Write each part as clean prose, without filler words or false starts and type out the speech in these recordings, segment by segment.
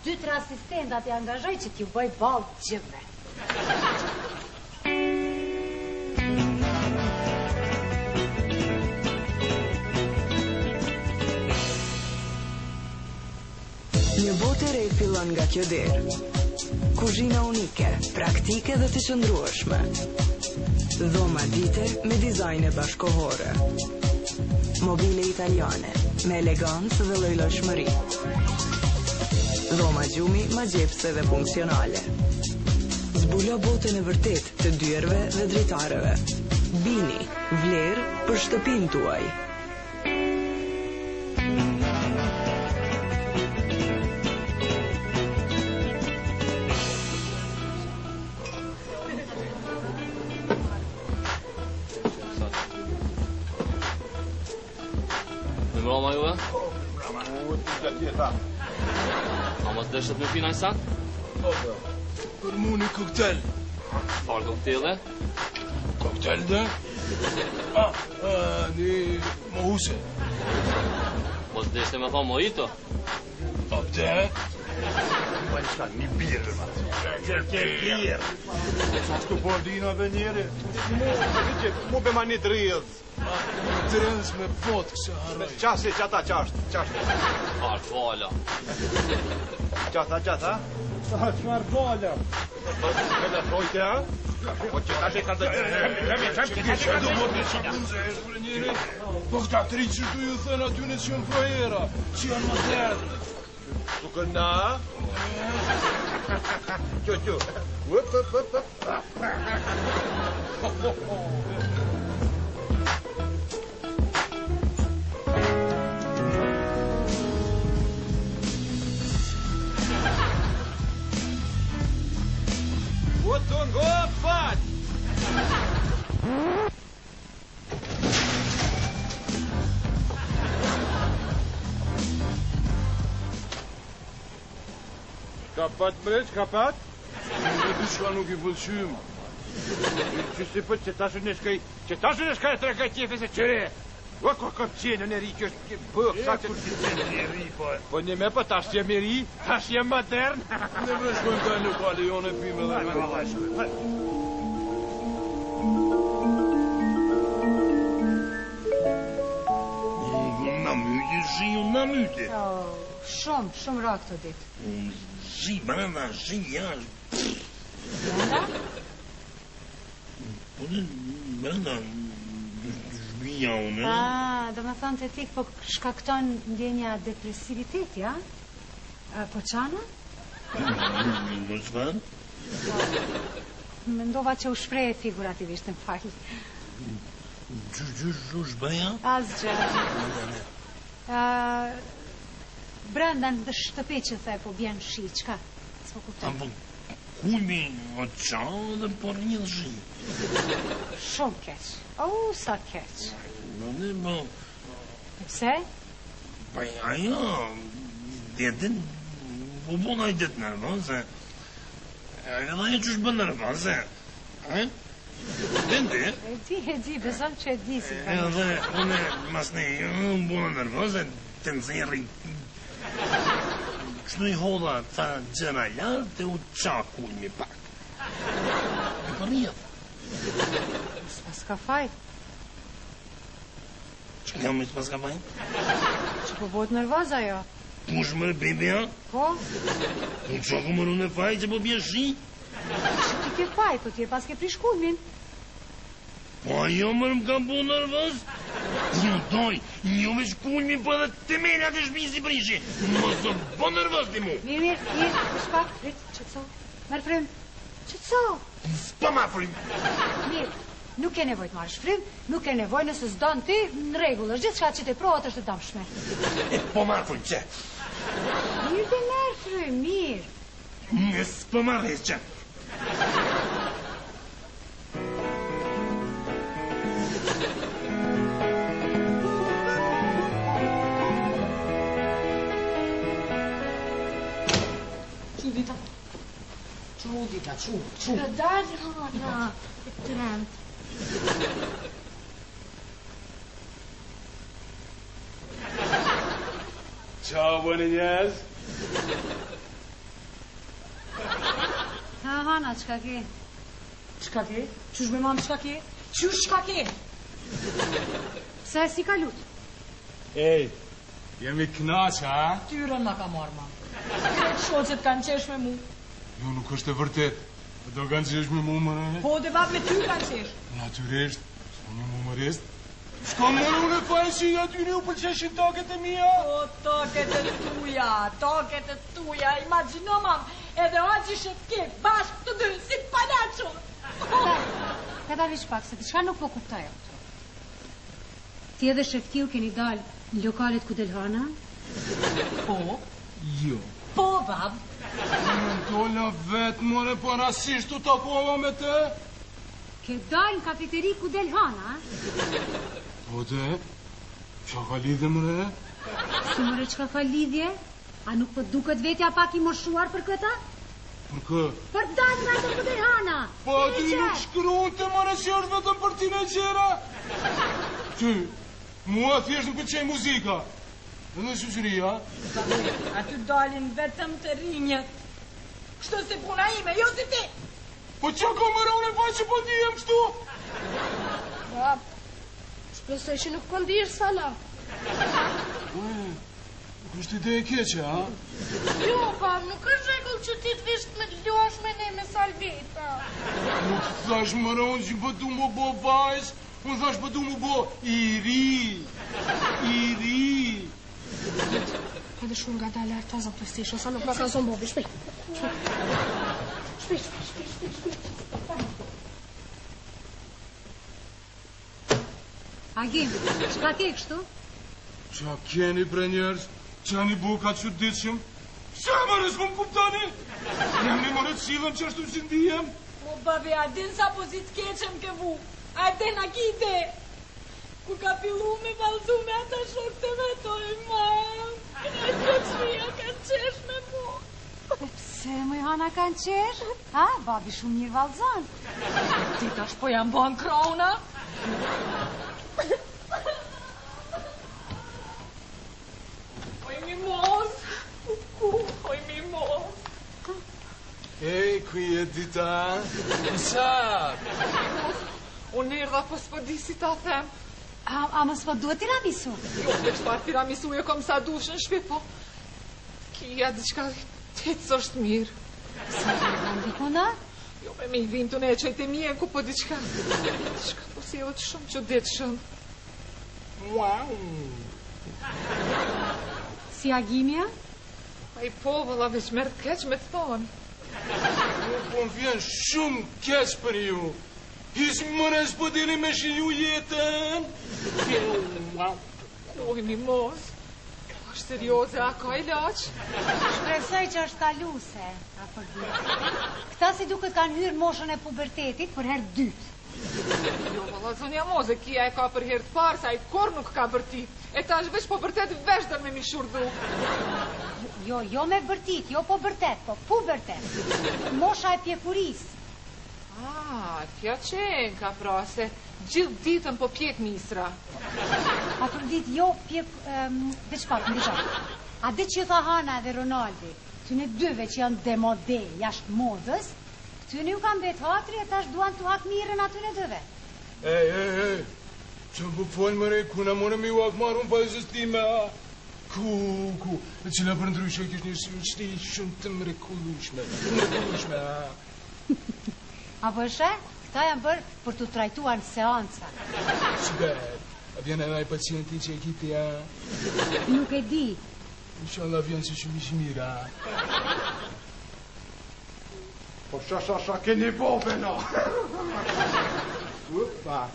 2-3 asistentat e angazhoj që t'ju bëj ballë gjithve. Një botë e re fillon nga kjo derë. Kuzhina unike, praktike dhe të qëndrueshme. Dhoma dite me dizajne bashkohore. Mobile italiane, me elegancë dhe llojshmëri. Dhoma gjumi magjepse dhe funksionale. Zbulo botën e vërtet të dyerve dhe dritarëve. Bini, vlerë për shtëpinë tuaj. Brama juve? A mos dëshët me pina i sa? Për mu një koktel. Farë koktele? Koktel dhe? Një mohuse. Mos dëshët me thonë mojito? Dhe? Një birë, birë. Sa shtu bordinave njeri? Mu be ma një dridh. Trens me pot këse haroj. Qasi, qata, qashtë. Farë fala. Qata? Qmar vala. Me dhe trojte, ha? Po që ta shi ka të Po këta tri që tu ju thënë aty në që në frojera, që janë modernë. Tukë na? Qo. Të ngo pat! Ka pat breq, ka pat? Në dyshka nuk I vëllqym. Që si pët që tashu në shkaj e trekaj tjefe se qëre. O, ka qenë në ri, që është bëhë, sa që... Po një me për tash që me ri, tash jem modern. Ne vreshkojmë ka lokale, jo në pime dhe me Në myte, zhiu në myte. Shumë ra këto ditë. Zhi, brenda, zhi, jashtë. Brenda? Po në brenda, zhbija unë. Do më thonë të tik, po shkakton ndjenja depresiviteti, ja? Po qana? Në qëfar? Mendova që u shpreje figurativisht, në falë. Gjë shbeja? Asgjë. Brenda në shtëpi që the, po bjen shi, qka? S'po kuptoj. Apo kulmi o qanë dhe por një zhi. Shumë keq. Sa keq. Në po... Pse? Pa ajo, djetin, po bona I det nervoze. Edhe ajo që shbë nervoze. Dente? E di, besam që e di si. Edhe une mas ne, bona nervoze, të nëzeri. Kështu I hodha ta gjëra lartë e u qa kulmi pak. E për rjetë. S'pas ka faj. Që kam I s'pas ka faj? Që po bot nervoza jo? Kush mërë bebja? Po? Unë që ku mërë në faj që po bje shi? Që ti ke faj, po ti e pas ke prish kulmin. Po ajo mërë më kam bu nervoz? Jo doj, jo veç kulmi po edhe temeljat e shpi si prishi. Mos o bo nervoz ti mu. Mirë, shpak, qëtëso. Merë frym, qëtëso. S'pa ma frim. Mirë, nuk ke nevoj të marrësh frym, nuk ke nevoj nëse s'don ti, në regull, është gjithë shka që te provat është të damshme. Po ma frim që? Mirë dhe merë frym, mirë. S'pa ma rrës që? Čudita, čud. Dalje, Hana, trend. Ciao, buoni njerëz. Nana, çka ke? Çka ke? Qysh me mamë çka ke? Qysh çka ke? Pse si ka lut? Ej, jemi knaq, ha? Tyre nga ka marrë mamë. Kretë shoqet kanë qesh me mu. Jo, nuk është e vërtet. Do kanë qesh me mu, mëre? Po dhe vap me ty kanë qesh. Natyrisht, unë jam humorist. Shko mërë unë e fajnë që aty një u pëlqeshin taket e mija? O, taket e tuja. Imagjino mamë, edhe Haxhi Shefkek, bashkë të dy, si palaço. Këta vish pak, se diçka nuk po kuptoj. Ti edhe Shefkiu keni dalë në lokalet ku del Hana? Po? Jo. Po, bab. Në dolla vetë, mëre, po rasisht të takova me te? Ke dalë në kafeteri ku del Hana? Po te? Qa ka lidhe, mëre? Si mëre qka ka lidhje? A nuk po duket vetja pak i moshuar për këta? Për kë? Për dalë nga të ku del Hana! Po aty nuk shkruan të mëre që është vetëm për tinegjera? Ty, mua thjesht nuk pëlqej muzika. Edhe shoqëria. Aty dalin vetëm të rinjët. Kështu si puna ime, jo si ti. Po qa ka mëra unë e faj që po ndihem kështu? Bab, shpresoj që nuk po ndihesh sana. Nuk është ide e keqe, ha? Jo, bab, nuk është rregull që ti të vish me luash me ne me Salveta. Nuk thash mëra unë që po du më bo vajz, unë thash po du më bo i ri. Hajde shumë nga dalë arta zë PlayStation, sa nuk ma ka zonë bobi, shpej. Agim, qka ke kështu? Qa keni bre njerës? Qa një buka që ditëshëm? Qa mërës më kuptani? Jam një mërët silëm që ashtu që ndihem? O, babi, a din sa pozit keqem ke vu. A din a kite. Kur ka fillu me valzu me ata shok të vetoj, mam. Këna qëtëshmija kanë qesh me mu. Pse më Hana kanë qesh? Ha, babi shumë mirë valzon. Ti tash po jam bon krona. Oj mimoz. Oj mimoz. Ej, ku je dita? Mësat? Unë erdha po s'po di si ta them. A më s'po duhet tiramisu? Jo, me qëfar tiramisu e kom sa dush në shpi, po kia diçka tëtës është mirë. Sa të rëndi kënda? Jo, me i vinë të ne që e të mje ku po diçka. Diçka po si edhe të shumë që ditë shumë. Wow. Si Agimja? A i po, vëlla, veç mërë të keq me të thonë. Nuk po më vjen shumë keq për ju. Hisë mërës po dini me shiju jetën. Oj, mimoz. Është serioze, a ka ilaq? Shpresoj që është kaluse. A për dytë. Këta si duke kanë hyrë moshën e pubertetit për herë dytë. Jo, valla, zonja moze, kia e ka për herë të parë, sa i kur nuk ka bërtit. E ta është veç po bërtet veshdër me mi shurdu. Jo me bërtit, jo po bërtet, po pubertet. Mosha e pjekurisë. Kjo qenë ka pra, se gjithë ditën po pjek misra. A për ditë jo pjek, dhe qëpar, në dishak. A dhe që tha Hana dhe Ronaldi, këtyne dyve që janë demode, jashtë modës, këtyne ju kanë betë hatri e tash duan të hak mirën atyne dyve. Ej, që më folë mëre, kuna mëre me ju akë marë unë pa e zëstime, a? Ku, e cila për ndryshe kështë një shti shumë të mrekullushme, a? Apo është, këta janë bërë për të trajtuar në seansa. Shbe, a vjen e naj pacienti që e kiti, a? Nuk e di. Inshallah vjen si shumë ishi mira. Po shasha keni bobe, no. Upa.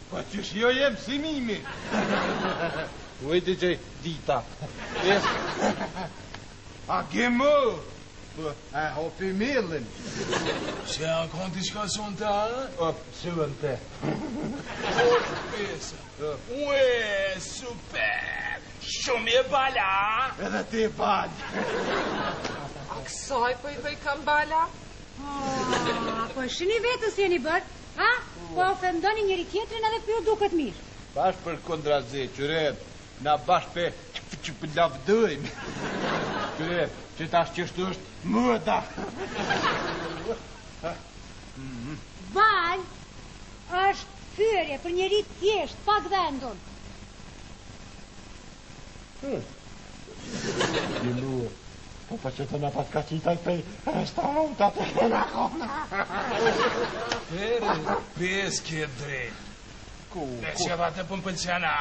Pa që shjo jem si mimi. Ujtë që dita. A gemo. A hopi millin. Se a kanë t'i shka son të a? O, sëvën te. O, shpesa. Ue, super. Shumë e bala. Edhe ti balë. A kësaj po i bëj kam bala? Po e shini vetës jeni bërë, ha? Po ofendoni njëri tjetrin edhe për ju duket mirë. Bash për kondrazi, qëret. Na bash për që për lavdojmë. Këre, që tash qështu është mëda. Bal është fyrje për njeri thjesht, pak vendun. Gilu, po pa që të në pas ka qitaj pej restaurantat e këna kona. Pere, pes ke drejt. E që vate për më pëlqena,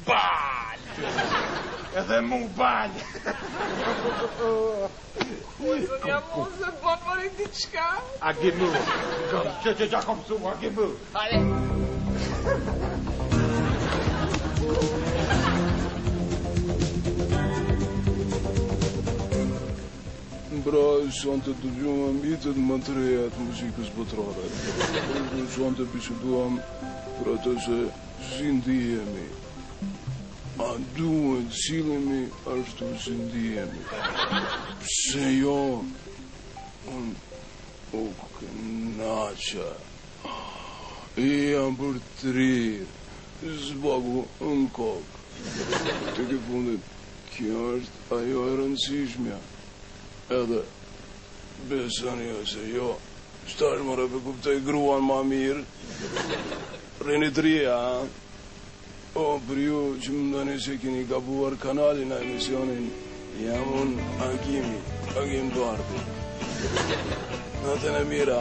bal! Edhe mu bal. Ujë, një mos e bon mëri t'i qka. A gilu, që gja kom su, a gilu. Hale. Pra, sonte të gjumë ambitët më të reja të muzikës botërore. Sonte biseduam për atë se si ndihemi. A duhet silemi ashtu si ndihemi. Pse jo, unë u kënaqa. Jam për të rirë, zbagu në kokë. Të ke fundit, kjo është ajo e rëndësishmja. Edhe, besani ose jo, shtash më rëpe kuptoj gruan ma mirë, rini të rria, o, për ju që më ndoni se keni gabuar kanalin a emisionin, jam unë Agim Duarte. Natën e mira,